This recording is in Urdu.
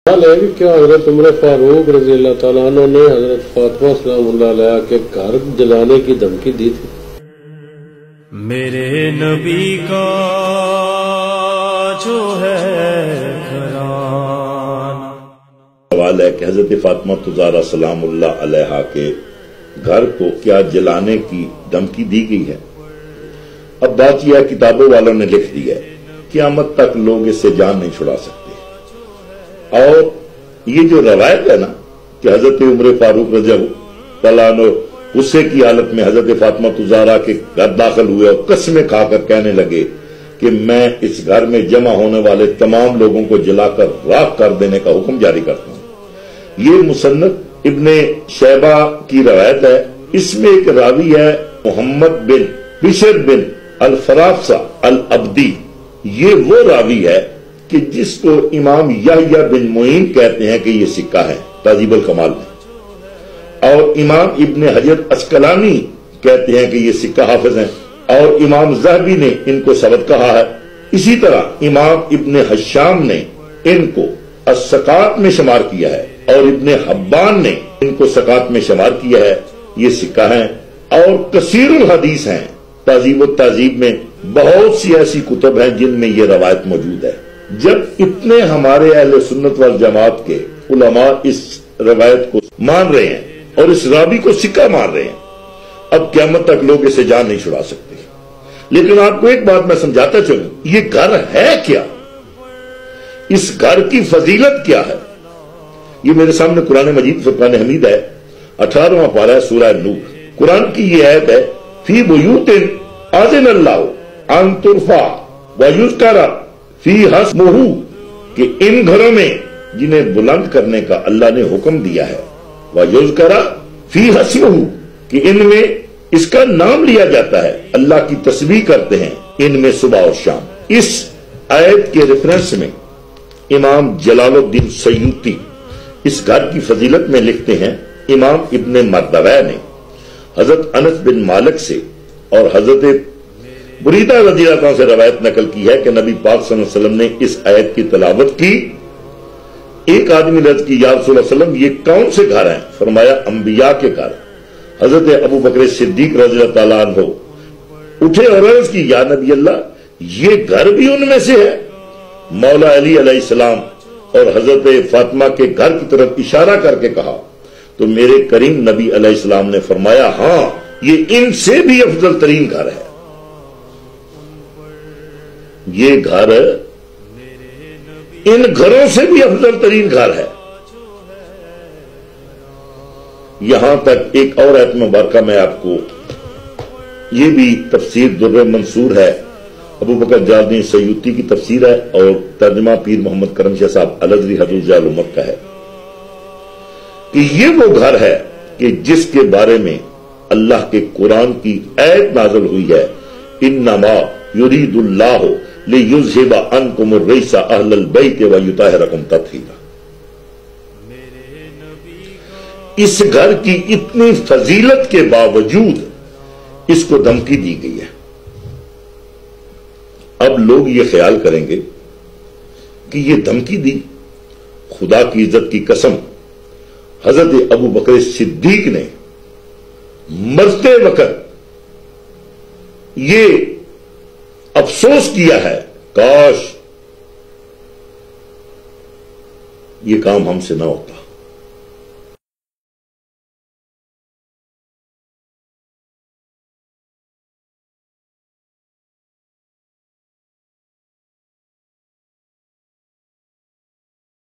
حال ہے کہ کیا حضرت عمر فاروق رضی اللہ تعالیٰ عنہ نے حضرت فاطمہ سلام اللہ علیہ کے گھر جلانے کی دھمکی دی تھی؟ میرے نبی کا جو ہے گھران سوال ہے کہ حضرت فاطمہ زہرا سلام اللہ علیہ کے گھر کو کیا جلانے کی دھمکی دی گئی ہے؟ اب بات یہ ہے، کتابوں والوں نے لکھ دی ہے، قیامت تک لوگ اس سے جان نہیں چھڑا سکتے۔ اور یہ جو روایت ہے نا کہ حضرت عمر فاروق رضی اللہ عنہ غصے کی حالت میں حضرت فاطمہ زہرا کے گھر داخل ہوئے اور قسمیں کھا کر کہنے لگے کہ میں اس گھر میں جمع ہونے والے تمام لوگوں کو جلا کر راکھ کر دینے کا حکم جاری کرتا ہوں، یہ مصنف ابن شیبہ کی روایت ہے۔ اس میں ایک راوی ہے محمد بن بشر بن الفرافسہ العبدی، یہ وہ راوی ہے کہ جس کو امام یحییٰ بن معین کہتے ہیں کہ یہ سکہ ہے تہذیب الکمال میں، اور امام ابن حجر عسقلانی کہتے ہیں کہ یہ سکہ حافظ ہیں، اور امام ذہبی نے ان کو ثبت کہا ہے۔ اسی طرح امام ابن حشام نے ان کو الثقات میں شمار کیا ہے، اور ابن حبان نے ان کو ثقات میں شمار کیا ہے، یہ سکہ ہیں۔ اور کثیر الحدیث ہیں، تہذیب التہذیب میں بہت سی ایسی کتب ہیں جن میں یہ روایت موجود ہے۔ جب اتنے ہمارے اہل سنت والجماعت کے علماء اس روایت کو مان رہے ہیں اور اس راوی کو سکہ مان رہے ہیں، اب قیامت تک لوگ اسے جان نہیں چھڑا سکتے۔ لیکن آپ کو ایک بات میں سمجھاتا چلوں، یہ گھر ہے کیا؟ اس گھر کی فضیلت کیا ہے؟ یہ میرے سامنے قرآن مجید فرقان حمید ہے، 18واں پارہ ہے سورہ نور۔ قرآن کی یہ آیت ہے، فی بیوت اذن اللہ ان ترفع ویذکر فیہا اسمہ، کہ ان گھروں میں جنہیں بلند کرنے کا اللہ نے حکم دیا ہے، ویذکر فیہا اسمہ، کہ ان میں اس کا نام لیا جاتا ہے، اللہ کی تسبیح کرتے ہیں ان میں صبح اور شام۔ اس آیت کے ریفرنس میں امام جلال الدین سیوطی اس گھر کی فضیلت میں لکھتے ہیں، امام ابن مردویہ نے حضرت انس بن مالک سے اور حضرت بریدہ رضی اللہ عنہ سے روایت نقل کی ہے کہ نبی پاک صلی اللہ علیہ وسلم نے اس آیت کی تلاوت کی۔ ایک آدمی نے عرض کی، یا رسول اللہ علیہ وسلم یہ کون سے گھر ہیں؟ فرمایا انبیاء کے گھر۔ حضرت ابو بکر صدیق رضی اللہ تعالیٰ عنہ اٹھے اور عرض کی، یا نبی اللہ یہ گھر بھی ان میں سے ہے؟ مولا علی علیہ السلام اور حضرت فاطمہ کے گھر کی طرف اشارہ کر کے کہا تو میرے کریم نبی علیہ السلام نے فرمایا، ہاں یہ ان سے بھی افضل ترین گھر ہے، یہ گھر ان گھروں سے بھی افضل ترین گھر ہے۔ یہاں تک ایک اور آیت مبارکہ میں آپ کو، یہ بھی تفسیر در منصور ہے، ابو بکر جلال الدین سیوطی کی تفسیر ہے، اور ترجمہ پیر محمد کرم شاہ صاحب الازہری حضرت ضیاء الامت کا ہے، کہ یہ وہ گھر ہے کہ جس کے بارے میں اللہ کے قرآن کی آیت نازل ہوئی ہے، انما یرید اللہ لیذھب عنکم الرجس اہل البیت ویطہرکم تطہیرا۔ اس گھر کی اتنی فضیلت کے باوجود اس کو دھمکی دی گئی ہے۔ اب لوگ یہ خیال کریں گے کہ یہ دھمکی دی، خدا کی عزت کی قسم حضرت ابو بکر صدیق نے مرتے وقت یہ افسوس کیا ہے، کاش یہ کام ہم سے نہ ہوتا۔